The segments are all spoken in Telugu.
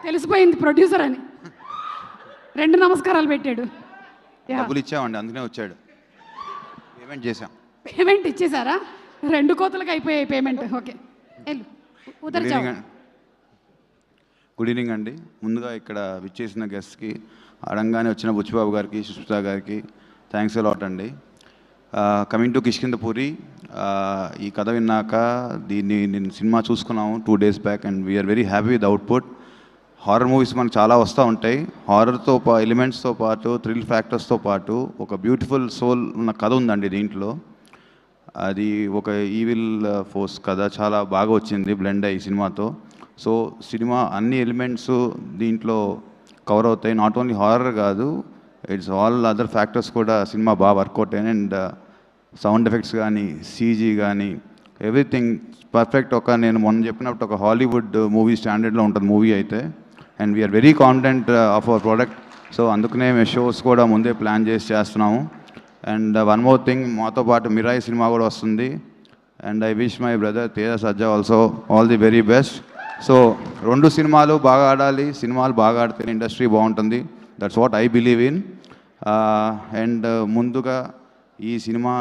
తెలిసిపోయింది ప్రొడ్యూసర్ అని. 2 నమస్కారాలు పెట్టాడు. డబ్బులు ఇచ్చామండి, అందుకనే వచ్చాడు. పేమెంట్ చేశాం. పేమెంట్ ఇచ్చేసారా? 2 కోతలకు అయిపోయాయి పేమెంట్. ఓకే, వెళ్ళు. గుడ్ ఈవినింగ్ అండి. ముందుగా ఇక్కడ విచ్చేసిన గెస్ట్కి, అడంగానే వచ్చిన బుచ్చిబాబు గారికి, సుష్మిత గారికి థ్యాంక్స్ ఎ లాట్ అండి. కమింగ్ టు కిష్కింధపురి, ఈ కథ విన్నాక నేను సినిమా చూసుకున్నాము 2 days back and we are very happy with output. Horror movies మనకు చాలా వస్తూ ఉంటాయి. హారర్తో ఎలిమెంట్స్తో పాటు, థ్రిల్ ఫ్యాక్టర్స్తో పాటు ఒక బ్యూటిఫుల్ సోల్ ఉన్న కథ ఉందండి దీంట్లో. అది ఒక ఈవిల్ ఫోర్స్ కథ, చాలా బాగా వచ్చింది బ్లెండ్ అయ్యి సినిమాతో. సో సినిమా అన్ని ఎలిమెంట్స్ దీంట్లో కవర్ అవుతాయి. నాట్ ఓన్లీ హారర్ కాదు, ఇట్స్ ఆల్ అదర్ ఫ్యాక్టర్స్ కూడా సినిమా బాగా వర్కౌట్ అయ్యాయి. అండ్ సౌండ్ ఎఫెక్ట్స్ కానీ, సీజీ కానీ, ఎవ్రీథింగ్ పర్ఫెక్ట్. నేను మొన్న చెప్పినప్పుడు ఒక హాలీవుడ్ మూవీ స్టాండర్డ్లో ఉంటుంది మూవీ అయితే. And we are very confident of our product. So అందుకనే మేము షోస్ కూడా ముందే ప్లాన్ చేస్తున్నాము. అండ్ వన్ మోర్ థింగ్, మాతో పాటు మిరాయి సినిమా కూడా వస్తుంది. And I wish my brother Teja Sajja also all the very best. So 2 సినిమాలు బాగా ఆడాలి. సినిమాలు బాగా ఆడితే ఇండస్ట్రీ బాగుంటుంది. That's what I believe in. And ముందుగా ఈ సినిమా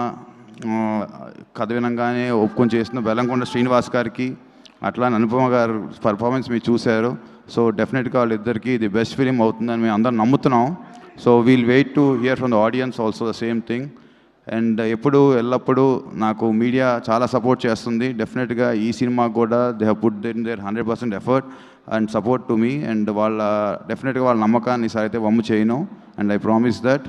కథ వినంగానే ఒప్పుకొని చేసిన బెల్లంకొండ శ్రీనివాస్ గారికి, అట్లా అనుపమ గారు పర్ఫార్మెన్స్ మీరు చూశారు. సో డెఫినెట్గా వాళ్ళిద్దరికీ ఇది బెస్ట్ ఫిలిం అవుతుందని మేము అందరం నమ్ముతున్నాం. So we'll wait to hear from the audience also the same thing. And ఎల్లప్పుడూ నాకు మీడియా చాలా సపోర్ట్ చేస్తుంది. డెఫినెట్గా ఈ సినిమా కూడా they have put in there 100% effort and support to me. And డెఫినెట్గా వాళ్ళ నమ్మకాన్ని ఈసారి అయితే వమ్ము చేయను. And I promise that.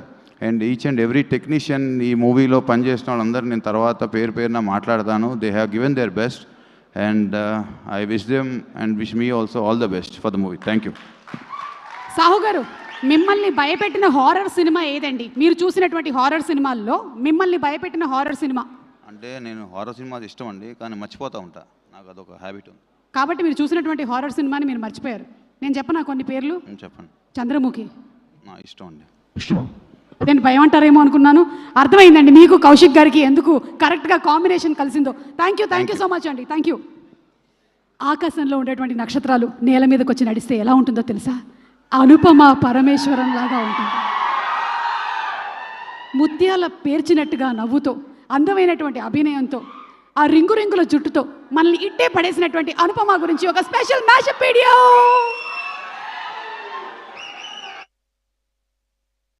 And each and every technician ఈ మూవీలో పనిచేసిన వాళ్ళందరూ నేను తర్వాత పేరున మాట్లాడతాను. They have given their best and I wish them and wish me also all the best for the movie. Thank you. Sahu గారు, మిమ్మల్ని భయపెట్టిన హారర్ సినిమా ఏదండి? మీరు చూసినటువంటి హారర్ సినిమాల్లో మిమ్మల్ని భయపెట్టిన హారర్ సినిమా? అంటే నేను హారర్ సినిమాలు ఇష్టం అండి, కానీ మర్చిపోతూ ఉంటా. నాకు అదొక హ్యాబిట్ ఉంది. కాబట్టి మీరు చూసినటువంటి హారర్ సినిమాని మీరు మర్చిపోయారు. నేను చెప్పనా కొన్ని పేర్లు? చెప్పండి. చంద్రముఖి నా ఇష్టం అండి. నేను భయం అంటారేమో అనుకున్నాను. అర్థమైందండి మీకు, కౌశిక్ గారికి ఎందుకు కరెక్ట్గా కాంబినేషన్ కలిసిందో. థ్యాంక్ యూ సో మచ్ అండి. Thank you. ఆకాశంలో ఉండేటువంటి నక్షత్రాలు నేల మీదకి వచ్చి నడిస్తే ఎలా ఉంటుందో తెలుసా? అనుపమ పరమేశ్వరం లాగా ఉంటుంది. ముత్యాల పేర్చినట్టుగా నవ్వుతో, అందమైనటువంటి అభినయంతో, ఆ రింగుల జుట్టుతో మనల్ని ఇట్టే పడేసినటువంటి అనుపమ గురించి ఒక స్పెషల్ మ్యాషప్ వీడియో.